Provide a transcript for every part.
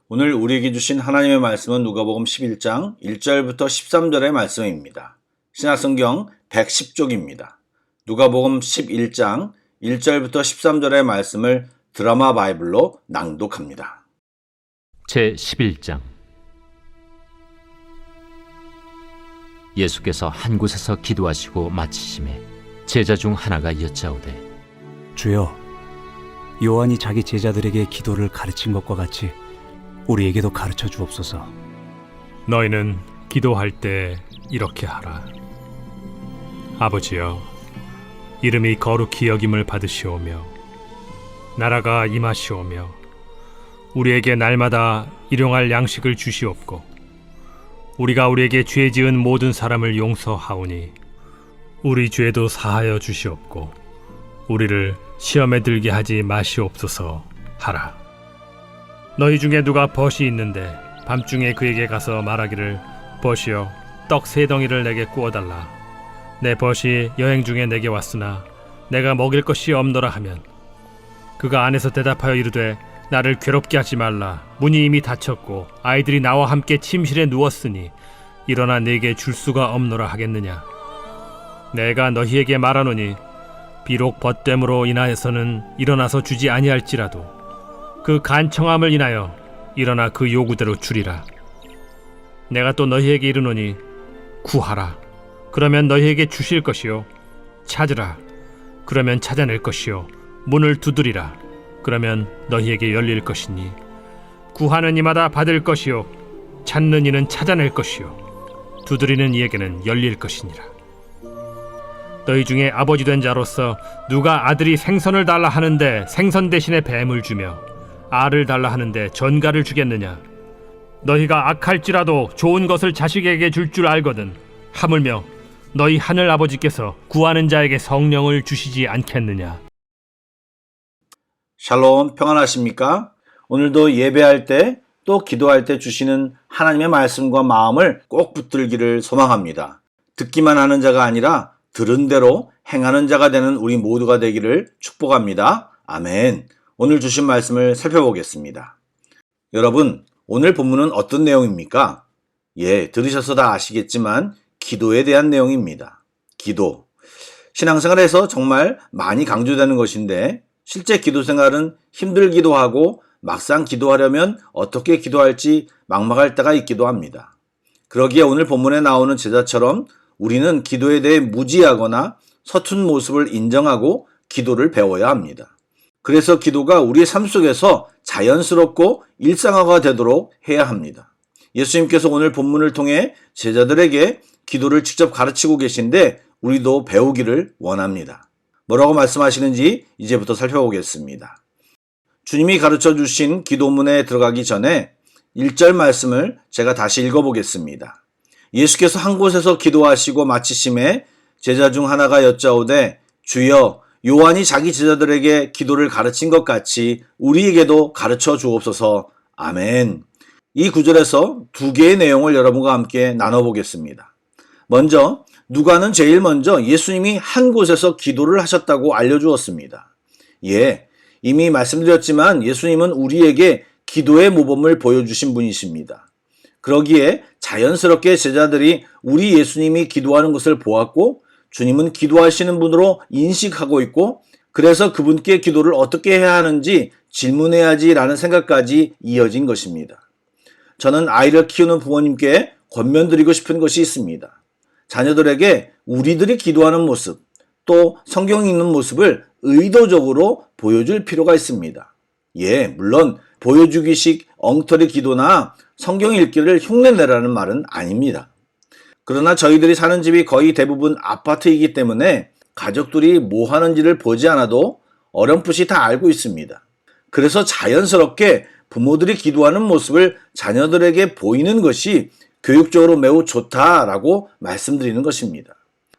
오늘 우리에게 주신 하나님의 말씀은 누가복음 11장 1절부터 13절의 말씀입니다. 신약성경 110쪽입니다. 누가복음 11장 1절부터 13절의 말씀을 드라마 바이블로 낭독합니다. 제11장. 예수께서 한 곳에서 기도하시고 마치심에 제자 중 하나가 여짜오되, 주여, 요한이 자기 제자들에게 기도를 가르친 것과 같이 우리에게도 가르쳐 주옵소서. 너희는 기도할 때 이렇게 하라. 아버지여, 이름이 거룩히 여김을 받으시오며 나라가 임하시오며 우리에게 날마다 일용할 양식을 주시옵고 우리가 우리에게 죄 지은 모든 사람을 용서하오니 우리 죄도 사하여 주시옵고 우리를 시험에 들게 하지 마시옵소서 하라. 너희 중에 누가 벗이 있는데 밤중에 그에게 가서 말하기를, 벗이여, 떡 3덩이를 내게 구워달라. 내 벗이 여행 중에 내게 왔으나 내가 먹일 것이 없노라 하면, 그가 안에서 대답하여 이르되, 나를 괴롭게 하지 말라. 문이 이미 닫혔고 아이들이 나와 함께 침실에 누웠으니 일어나 내게 줄 수가 없노라 하겠느냐. 내가 너희에게 말하노니 비록 벗됨으로 인하여서는 일어나서 주지 아니할지라도 그 간청함을 인하여 일어나 그 요구대로 주리라. 내가 또 너희에게 이르노니 구하라, 그러면 너희에게 주실 것이요, 찾으라, 그러면 찾아낼 것이요, 문을 두드리라, 그러면 너희에게 열릴 것이니 구하는 이마다 받을 것이요, 찾는 이는 찾아낼 것이요, 두드리는 이에게는 열릴 것이니라. 너희 중에 아버지 된 자로서 누가 아들이 생선을 달라 하는데 생선 대신에 뱀을 주며 알을 달라 하는데 전갈을 주겠느냐? 너희가 악할지라도 좋은 것을 자식에게 줄 줄 알거든 하물며 너희 하늘 아버지께서 구하는 자에게 성령을 주시지 않겠느냐? 샬롬, 평안하십니까? 오늘도 예배할 때 또 기도할 때 주시는 하나님의 말씀과 마음을 꼭 붙들기를 소망합니다. 듣기만 하는 자가 아니라 들은 대로 행하는 자가 되는 우리 모두가 되기를 축복합니다. 아멘. 오늘 주신 말씀을 살펴보겠습니다. 여러분, 오늘 본문은 어떤 내용입니까? 들으셔서 다 아시겠지만 기도에 대한 내용입니다. 기도. 신앙생활에서 정말 많이 강조되는 것인데 실제 기도 생활은 힘들기도 하고 막상 기도하려면 어떻게 기도할지 막막할 때가 있기도 합니다. 그러기에 오늘 본문에 나오는 제자처럼 우리는 기도에 대해 무지하거나 서툰 모습을 인정하고 기도를 배워야 합니다. 그래서 기도가 우리의 삶 속에서 자연스럽고 일상화가 되도록 해야 합니다. 예수님께서 오늘 본문을 통해 제자들에게 기도를 직접 가르치고 계신데 우리도 배우기를 원합니다. 뭐라고 말씀하시는지 이제부터 살펴보겠습니다. 주님이 가르쳐 주신 기도문에 들어가기 전에 1절 말씀을 제가 다시 읽어보겠습니다. 예수께서 한 곳에서 기도하시고 마치심에 제자 중 하나가 여짜오되, 주여, 요한이 자기 제자들에게 기도를 가르친 것 같이 우리에게도 가르쳐 주옵소서. 아멘. 이 구절에서 두 개의 내용을 여러분과 함께 나눠보겠습니다. 먼저 누가는 제일 먼저 예수님이 한 곳에서 기도를 하셨다고 알려주었습니다. 이미 말씀드렸지만 예수님은 우리에게 기도의 모범을 보여주신 분이십니다. 그러기에 자연스럽게 제자들이 우리 예수님이 기도하는 것을 보았고 주님은 기도하시는 분으로 인식하고 있고 그래서 그분께 기도를 어떻게 해야 하는지 질문해야지라는 생각까지 이어진 것입니다. 저는 아이를 키우는 부모님께 권면드리고 싶은 것이 있습니다. 자녀들에게 우리들이 기도하는 모습, 또 성경 읽는 모습을 의도적으로 보여줄 필요가 있습니다. 물론 보여주기식 엉터리 기도나 성경 읽기를 흉내내라는 말은 아닙니다. 그러나 저희들이 사는 집이 거의 대부분 아파트이기 때문에 가족들이 뭐 하는지를 보지 않아도 어렴풋이 다 알고 있습니다. 그래서 자연스럽게 부모들이 기도하는 모습을 자녀들에게 보이는 것이 교육적으로 매우 좋다라고 말씀드리는 것입니다.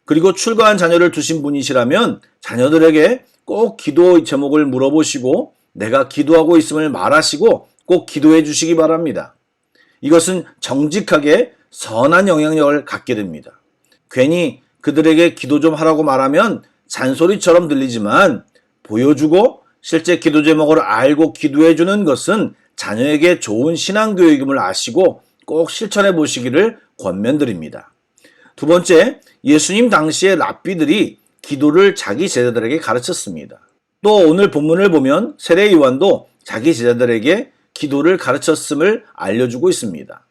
그리고 출가한 자녀를 두신 분이시라면 자녀들에게 꼭 기도 제목을 물어보시고 내가 기도하고 있음을 말하시고 꼭 기도해 주시기 바랍니다. 이것은 정직하게 선한 영향력을 갖게 됩니다. 괜히 그들에게 기도 좀 하라고 말하면 잔소리처럼 들리지만 보여주고 실제 기도 제목을 알고 기도해 주는 것은 자녀에게 좋은 신앙교육임을 아시고 꼭 실천해 보시기를 권면드립니다. 두 번째, 예수님 당시의 랍비들이 기도를 자기 제자들에게 가르쳤습니다. 또 오늘 본문을 보면 세례 요한도 자기 제자들에게 기도를 가르쳤음을 알려주고 있습니다.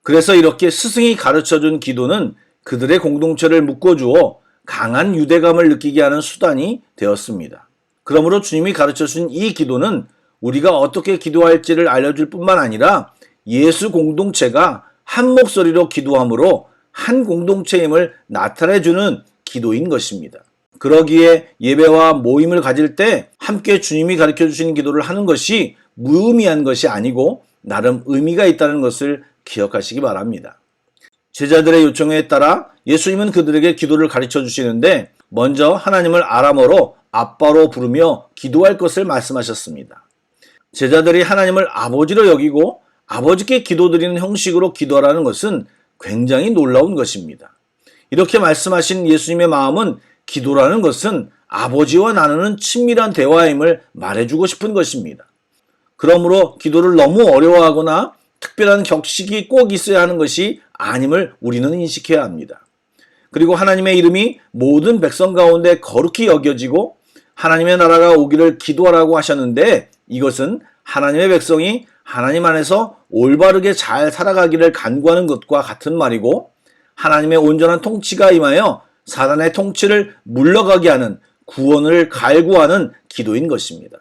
그래서 이렇게 스승이 가르쳐준 기도는 그들의 공동체를 묶어주어 강한 유대감을 느끼게 하는 수단이 되었습니다. 그러므로 주님이 가르쳐준 이 기도는 우리가 어떻게 기도할지를 알려줄 뿐만 아니라 예수 공동체가 한 목소리로 기도함으로 한 공동체임을 나타내주는 기도인 것입니다. 그러기에 예배와 모임을 가질 때 함께 주님이 가르쳐 주신 기도를 하는 것이 무의미한 것이 아니고 나름 의미가 있다는 것을 기억하시기 바랍니다. 제자들의 요청에 따라 예수님은 그들에게 기도를 가르쳐 주시는데 먼저 하나님을 아람어로 아빠로 부르며 기도할 것을 말씀하셨습니다. 제자들이 하나님을 아버지로 여기고 아버지께 기도드리는 형식으로 기도하라는 것은 굉장히 놀라운 것입니다. 이렇게 말씀하신 예수님의 마음은 기도라는 것은 아버지와 나누는 친밀한 대화임을 말해주고 싶은 것입니다. 그러므로 기도를 너무 어려워하거나 특별한 격식이 꼭 있어야 하는 것이 아님을 우리는 인식해야 합니다. 그리고 하나님의 이름이 모든 백성 가운데 거룩히 여겨지고 하나님의 나라가 오기를 기도하라고 하셨는데 이것은 하나님의 백성이 하나님 안에서 올바르게 잘 살아가기를 간구하는 것과 같은 말이고 하나님의 온전한 통치가 임하여 사단의 통치를 물러가게 하는 구원을 갈구하는 기도인 것입니다.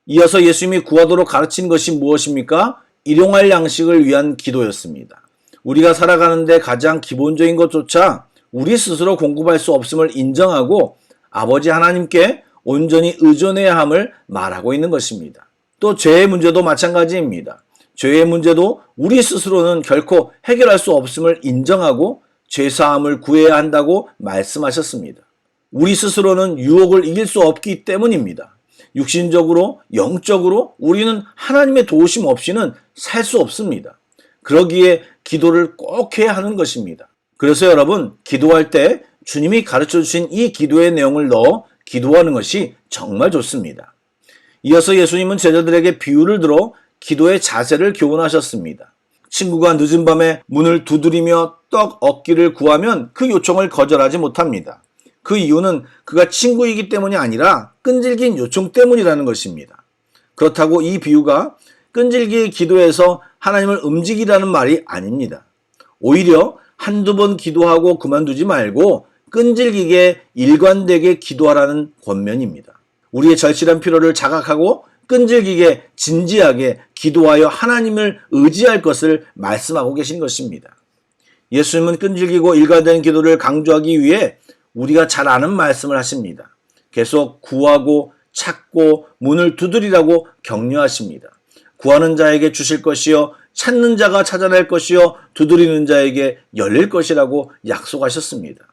이어서 예수님이 구하도록 가르친 것이 무엇입니까? 일용할 양식을 위한 기도였습니다. 우리가 살아가는데 가장 기본적인 것조차 우리 스스로 공급할 수 없음을 인정하고 아버지 하나님께 온전히 의존해야 함을 말하고 있는 것입니다. 또 죄의 문제도 마찬가지입니다. 죄의 문제도 우리 스스로는 결코 해결할 수 없음을 인정하고 죄사함을 구해야 한다고 말씀하셨습니다. 우리 스스로는 유혹을 이길 수 없기 때문입니다. 육신적으로, 영적으로 우리는 하나님의 도우심 없이는 살 수 없습니다. 그러기에 기도를 꼭 해야 하는 것입니다. 그래서 여러분, 기도할 때 주님이 가르쳐 주신 이 기도의 내용을 넣어 기도하는 것이 정말 좋습니다. 이어서 예수님은 제자들에게 비유를 들어 기도의 자세를 교훈하셨습니다. 친구가 늦은 밤에 문을 두드리며 떡 얻기를 구하면 그 요청을 거절하지 못합니다. 그 이유는 그가 친구이기 때문이 아니라 끈질긴 요청 때문이라는 것입니다. 그렇다고 이 비유가 끈질기게 기도해서 하나님을 움직이라는 말이 아닙니다. 오히려 한두 번 기도하고 그만두지 말고 끈질기게 일관되게 기도하라는 권면입니다. 우리의 절실한 필요를 자각하고 끈질기게 진지하게 기도하여 하나님을 의지할 것을 말씀하고 계신 것입니다. 예수님은 끈질기고 일관된 기도를 강조하기 위해 우리가 잘 아는 말씀을 하십니다. 계속 구하고 찾고 문을 두드리라고 격려하십니다. 구하는 자에게 주실 것이요 찾는 자가 찾아낼 것이요 두드리는 자에게 열릴 것이라고 약속하셨습니다.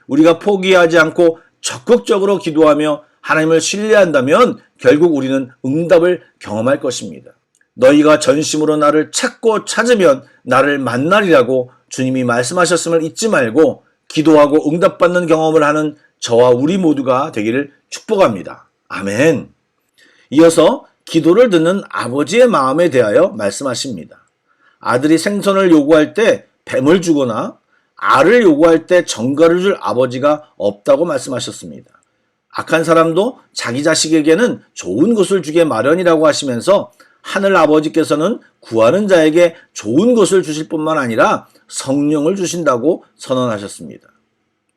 우리가 포기하지 않고 적극적으로 기도하며 하나님을 신뢰한다면 결국 우리는 응답을 경험할 것입니다. 너희가 전심으로 나를 찾고 찾으면 나를 만나리라고 주님이 말씀하셨음을 잊지 말고 기도하고 응답받는 경험을 하는 저와 우리 모두가 되기를 축복합니다. 아멘. 이어서 기도를 듣는 아버지의 마음에 대하여 말씀하십니다. 아들이 생선을 요구할 때 뱀을 주거나 알을 요구할 때 정갈을 줄 아버지가 없다고 말씀하셨습니다. 악한 사람도 자기 자식에게는 좋은 것을 주게 마련이라고 하시면서 하늘 아버지께서는 구하는 자에게 좋은 것을 주실 뿐만 아니라 성령을 주신다고 선언하셨습니다.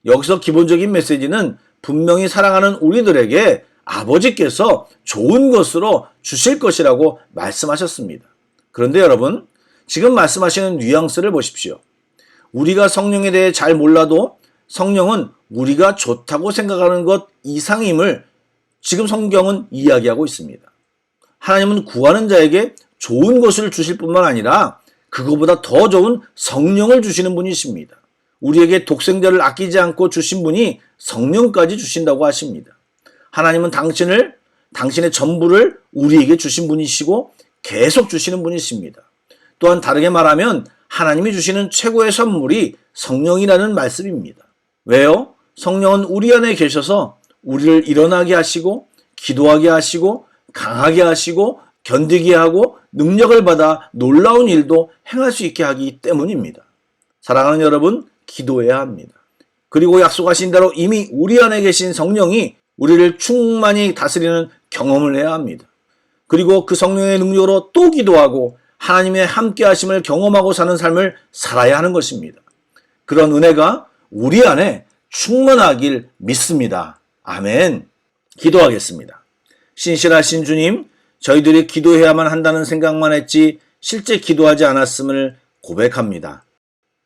여기서 기본적인 메시지는 분명히 사랑하는 우리들에게 아버지께서 좋은 것으로 주실 것이라고 말씀하셨습니다. 그런데 여러분, 지금 말씀하시는 뉘앙스를 보십시오. 우리가 성령에 대해 잘 몰라도 성령은 우리가 좋다고 생각하는 것 이상임을 지금 성경은 이야기하고 있습니다. 하나님은 구하는 자에게 좋은 것을 주실 뿐만 아니라 그거보다 더 좋은 성령을 주시는 분이십니다. 우리에게 독생자를 아끼지 않고 주신 분이 성령까지 주신다고 하십니다. 하나님은 당신의 전부를 우리에게 주신 분이시고 계속 주시는 분이십니다. 또한 다르게 말하면 하나님이 주시는 최고의 선물이 성령이라는 말씀입니다. 왜요? 성령은 우리 안에 계셔서 우리를 일어나게 하시고 기도하게 하시고 강하게 하시고 견디게 하고 능력을 받아 놀라운 일도 행할 수 있게 하기 때문입니다. 사랑하는 여러분, 기도해야 합니다. 그리고 약속하신 대로 이미 우리 안에 계신 성령이 우리를 충만히 다스리는 경험을 해야 합니다. 그리고 그 성령의 능력으로 또 기도하고 하나님의 함께 하심을 경험하고 사는 삶을 살아야 하는 것입니다. 그런 은혜가 우리 안에 충만하길 믿습니다. 아멘. 기도하겠습니다. 신실하신 주님, 저희들이 기도해야만 한다는 생각만 했지 실제 기도하지 않았음을 고백합니다.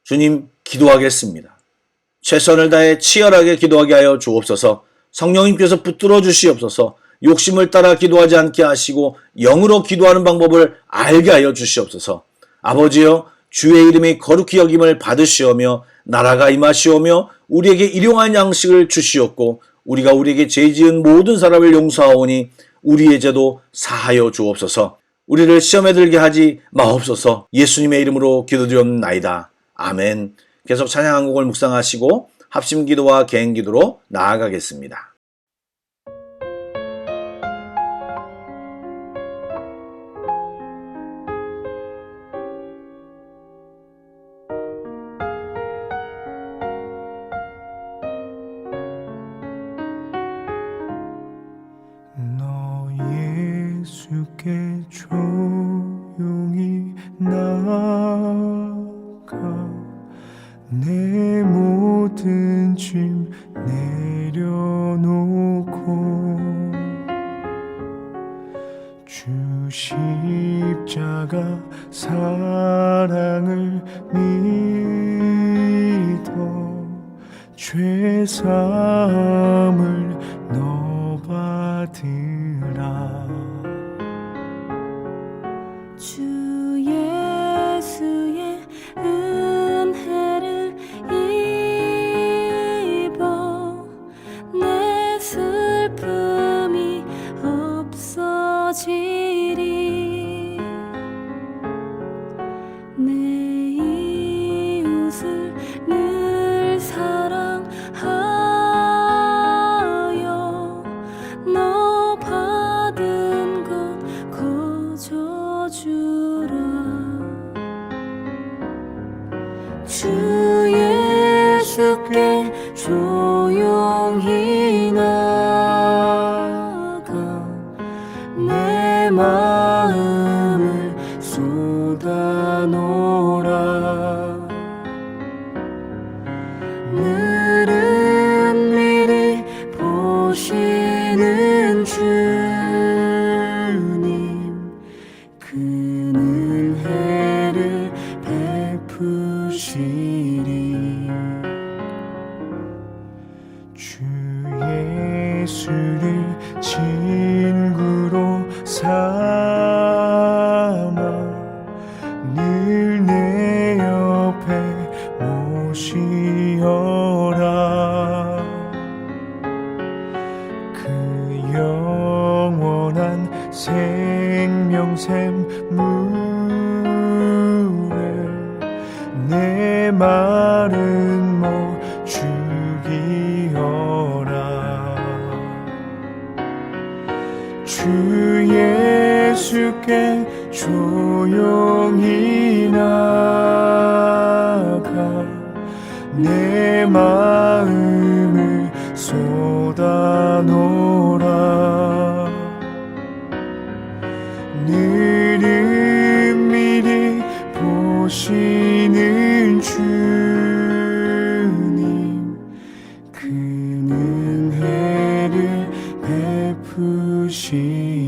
주님, 기도하겠습니다. 최선을 다해 치열하게 기도하게 하여 주옵소서. 성령님께서 붙들어 주시옵소서. 욕심을 따라 기도하지 않게 하시고 영으로 기도하는 방법을 알게 하여 주시옵소서. 아버지여, 주의 이름이 거룩히 여김을 받으시오며 나라가 임하시오며 우리에게 일용할 양식을 주시옵고 우리가 우리에게 죄 지은 모든 사람을 용서하오니 우리의 죄도 사하여 주옵소서. 우리를 시험에 들게 하지 마옵소서. 예수님의 이름으로 기도드렸나이다. 아멘. 계속 찬양 한 곡을 묵상하시고 합심기도와 개인기도로 나아가겠습니다. 너 예수께 조용히 나가 내 모든 짐 내려놓고 주 십자가 사랑을 믿어 죄 사함을 너 받으라. 주 예수의 은혜를 입어 내 슬픔이 없어지리. 내 이웃을 늘 사랑하여 너 받은 것 거저주라. 주 예수께 조용히 나가 내 마음을 쏟아놓으라. 늘은 미리 보시는 주님 그 은혜를 베푸시리. 주 예수를 친구로 삼아 늘 내 옆에 모시어라. 그 영원한 생명샘 물에 내 마른 목 죽이어라. 주 예수께 조용히 나가 내 마음을 쏟아놓으라. 늘은 미리 보시는 주님 그 은혜를 베푸시리.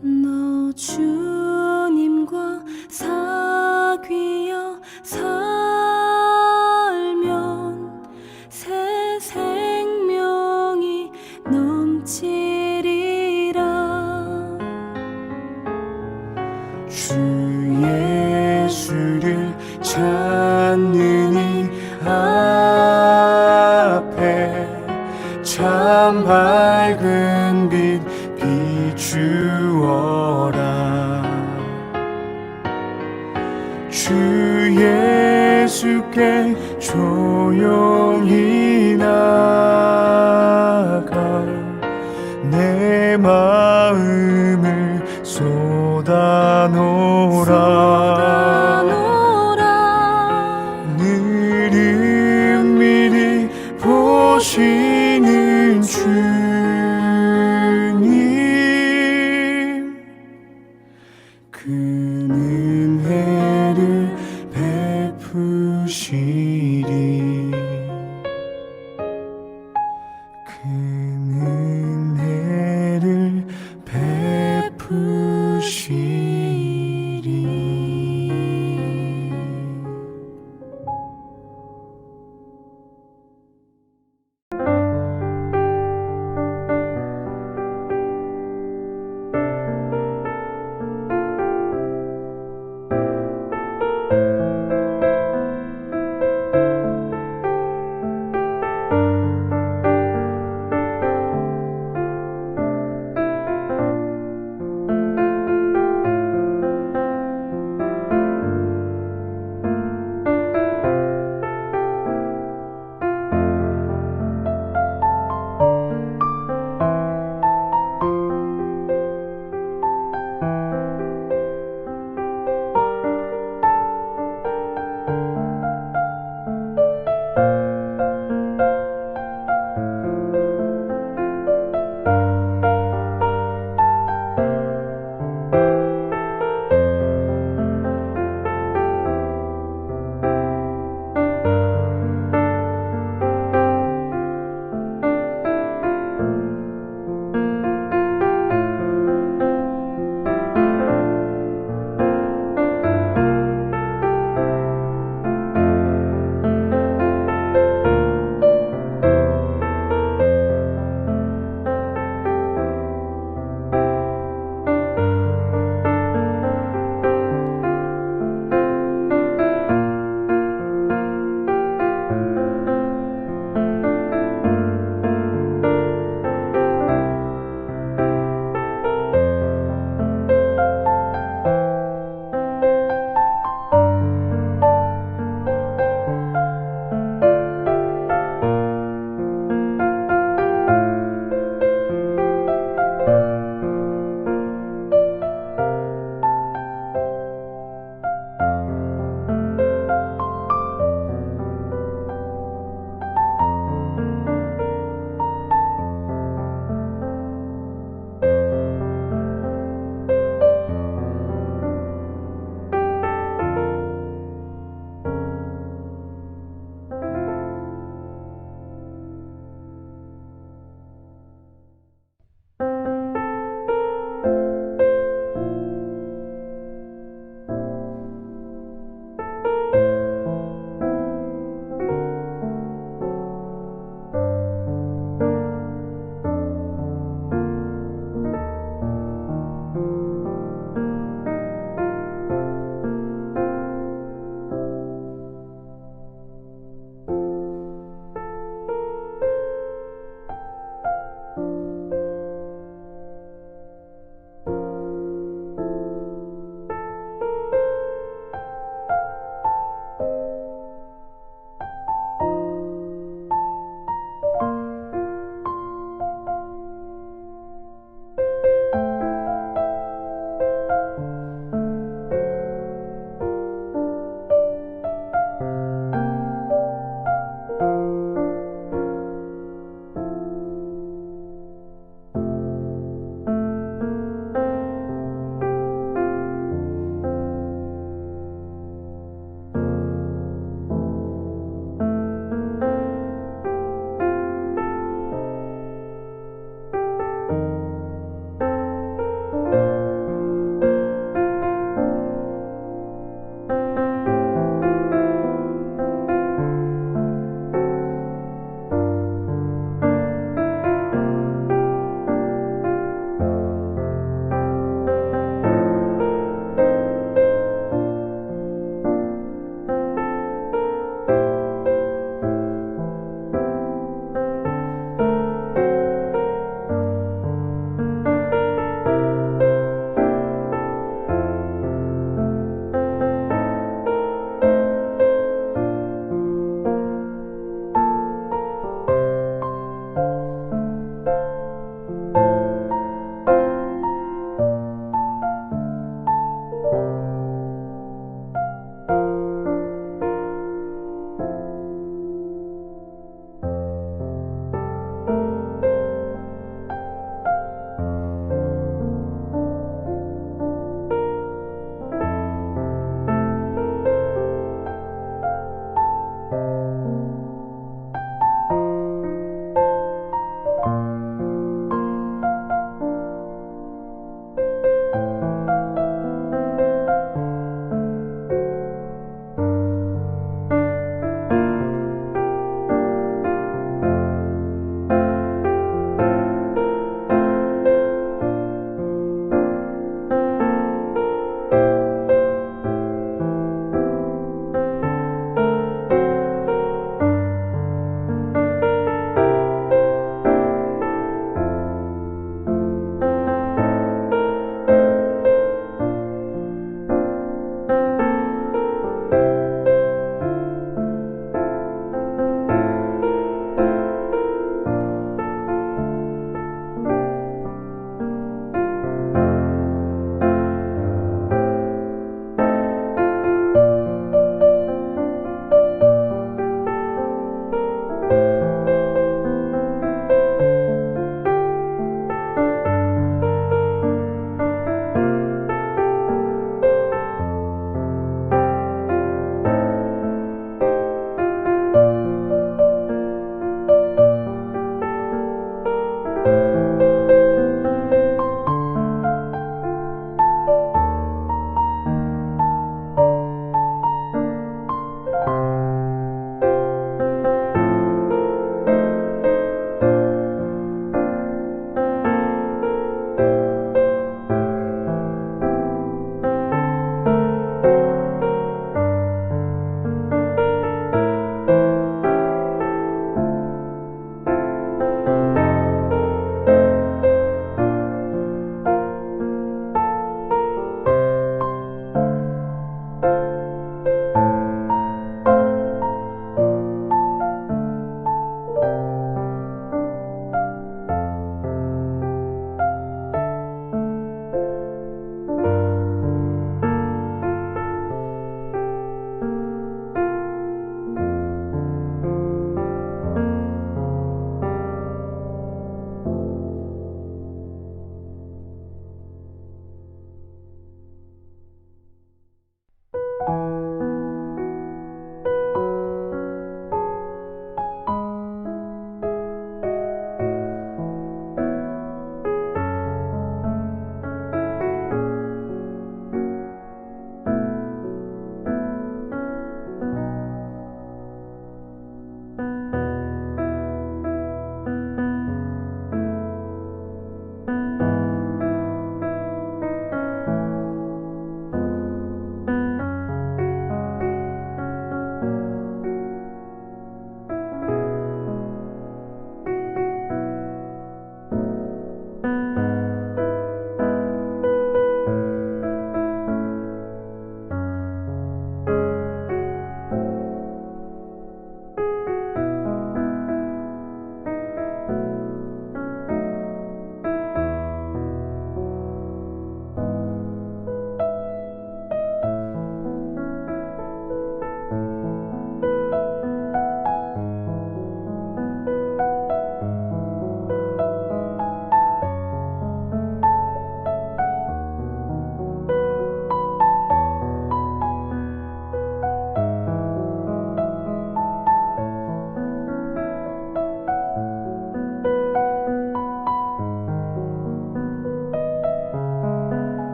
너 주님과 사귀어 살면 새 생명이 넘치리라. 주 예수를 찾는 이 앞에 참 밝은 빛 비추어라. 주께 조용히 나가 내 마음을 쏟아놓